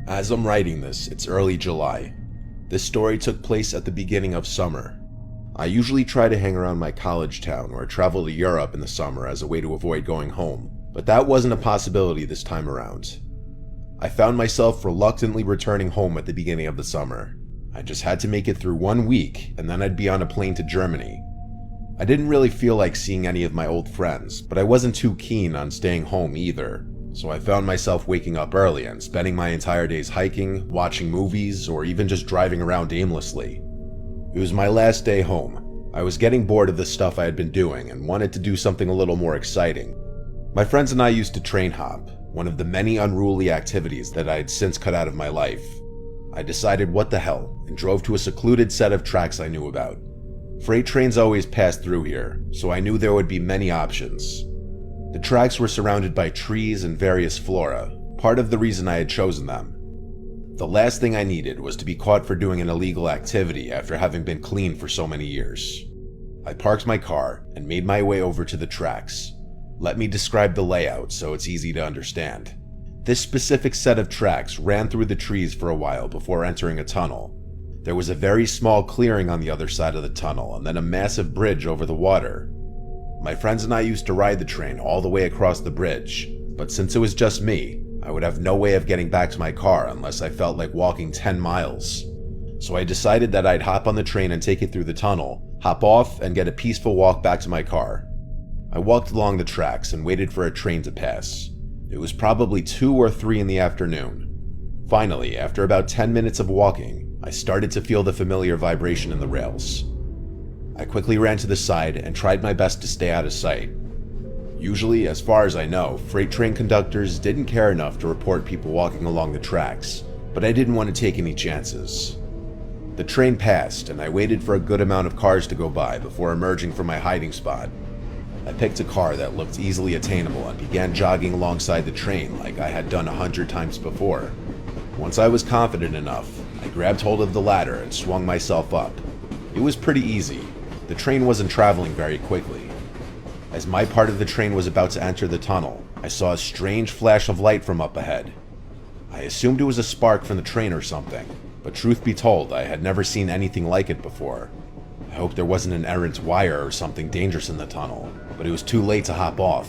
As I'm writing this, it's early July. This story took place at the beginning of summer. I usually try to hang around my college town or travel to Europe in the summer as a way to avoid going home, but that wasn't a possibility this time around. I found myself reluctantly returning home at the beginning of the summer. I just had to make it through 1 week and then I'd be on a plane to Germany. I didn't really feel like seeing any of my old friends, but I wasn't too keen on staying home either. So I found myself waking up early and spending my entire days hiking, watching movies, or even just driving around aimlessly. It was my last day home. I was getting bored of the stuff I had been doing and wanted to do something a little more exciting. My friends and I used to train hop, one of the many unruly activities that I had since cut out of my life. I decided what the hell and drove to a secluded set of tracks I knew about. Freight trains always passed through here, so I knew there would be many options. The tracks were surrounded by trees and various flora, part of the reason I had chosen them. The last thing I needed was to be caught for doing an illegal activity after having been clean for so many years. I parked my car and made my way over to the tracks. Let me describe the layout so it's easy to understand. This specific set of tracks ran through the trees for a while before entering a tunnel. There was a very small clearing on the other side of the tunnel and then a massive bridge over the water. My friends and I used to ride the train all the way across the bridge, but since it was just me, I would have no way of getting back to my car unless I felt like walking 10 miles. So I decided that I'd hop on the train and take it through the tunnel, hop off, and get a peaceful walk back to my car. I walked along the tracks and waited for a train to pass. It was probably 2 or 3 in the afternoon. Finally, after about 10 minutes of walking, I started to feel the familiar vibration in the rails. I quickly ran to the side and tried my best to stay out of sight. Usually, as far as I know, freight train conductors didn't care enough to report people walking along the tracks, but I didn't want to take any chances. The train passed and I waited for a good amount of cars to go by before emerging from my hiding spot. I picked a car that looked easily attainable and began jogging alongside the train like I had done 100 times before. Once I was confident enough, I grabbed hold of the ladder and swung myself up. It was pretty easy. The train wasn't traveling very quickly. As my part of the train was about to enter the tunnel, I saw a strange flash of light from up ahead. I assumed it was a spark from the train or something, but truth be told, I had never seen anything like it before. I hoped there wasn't an errant wire or something dangerous in the tunnel, but it was too late to hop off.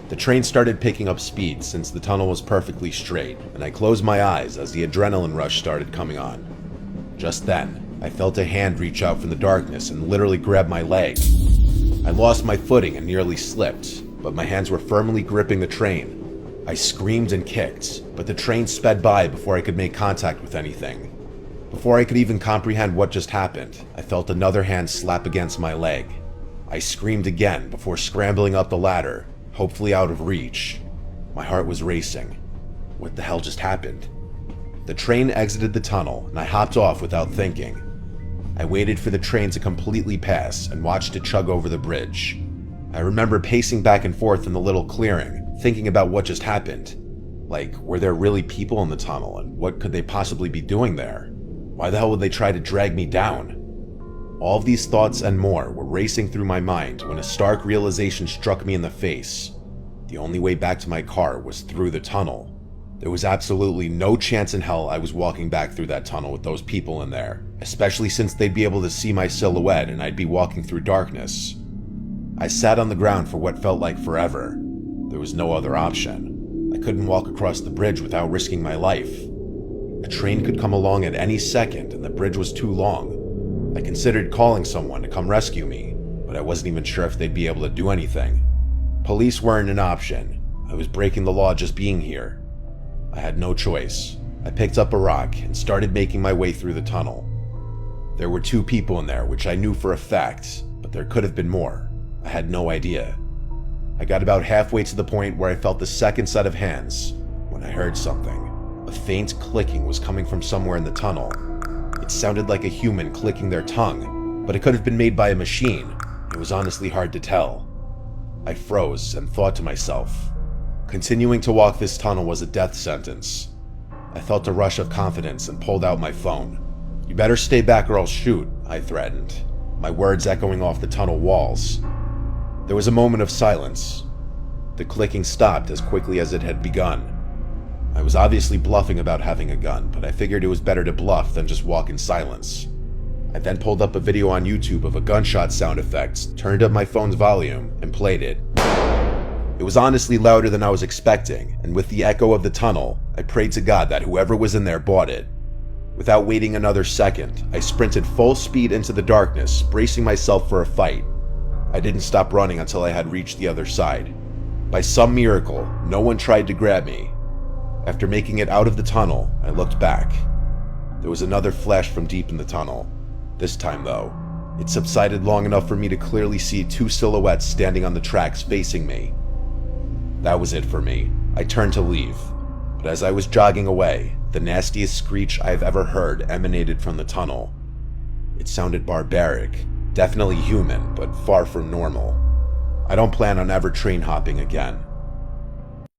The train started picking up speed since the tunnel was perfectly straight, and I closed my eyes as the adrenaline rush started coming on. Just then, I felt a hand reach out from the darkness and literally grab my leg. I lost my footing and nearly slipped, but my hands were firmly gripping the train. I screamed and kicked, but the train sped by before I could make contact with anything. Before I could even comprehend what just happened, I felt another hand slap against my leg. I screamed again before scrambling up the ladder, hopefully out of reach. My heart was racing. What the hell just happened? The train exited the tunnel and I hopped off without thinking. I waited for the train to completely pass and watched it chug over the bridge. I remember pacing back and forth in the little clearing, thinking about what just happened. Like, were there really people in the tunnel and what could they possibly be doing there? Why the hell would they try to drag me down? All of these thoughts and more were racing through my mind when a stark realization struck me in the face. The only way back to my car was through the tunnel. There was absolutely no chance in hell I was walking back through that tunnel with those people in there, especially since they'd be able to see my silhouette and I'd be walking through darkness. I sat on the ground for what felt like forever. There was no other option. I couldn't walk across the bridge without risking my life. A train could come along at any second and the bridge was too long. I considered calling someone to come rescue me, but I wasn't even sure if they'd be able to do anything. Police weren't an option. I was breaking the law just being here. I had no choice. I picked up a rock and started making my way through the tunnel. There were 2 people in there, which I knew for a fact, but there could have been more. I had no idea. I got about halfway to the point where I felt the second set of hands when I heard something. A faint clicking was coming from somewhere in the tunnel. It sounded like a human clicking their tongue, but it could have been made by a machine. It was honestly hard to tell. I froze and thought to myself, continuing to walk this tunnel was a death sentence. I felt a rush of confidence and pulled out my phone. "You better stay back or I'll shoot," I threatened, my words echoing off the tunnel walls. There was a moment of silence. The clicking stopped as quickly as it had begun. I was obviously bluffing about having a gun, but I figured it was better to bluff than just walk in silence. I then pulled up a video on YouTube of a gunshot sound effect, turned up my phone's volume, and played it. It was honestly louder than I was expecting, and with the echo of the tunnel, I prayed to God that whoever was in there bought it. Without waiting another second, I sprinted full speed into the darkness, bracing myself for a fight. I didn't stop running until I had reached the other side. By some miracle, no one tried to grab me. After making it out of the tunnel, I looked back. There was another flash from deep in the tunnel. This time, though, it subsided long enough for me to clearly see two silhouettes standing on the tracks facing me. That was it for me. I turned to leave, but as I was jogging away, the nastiest screech I have ever heard emanated from the tunnel. It sounded barbaric, definitely human, but far from normal. I don't plan on ever train hopping again.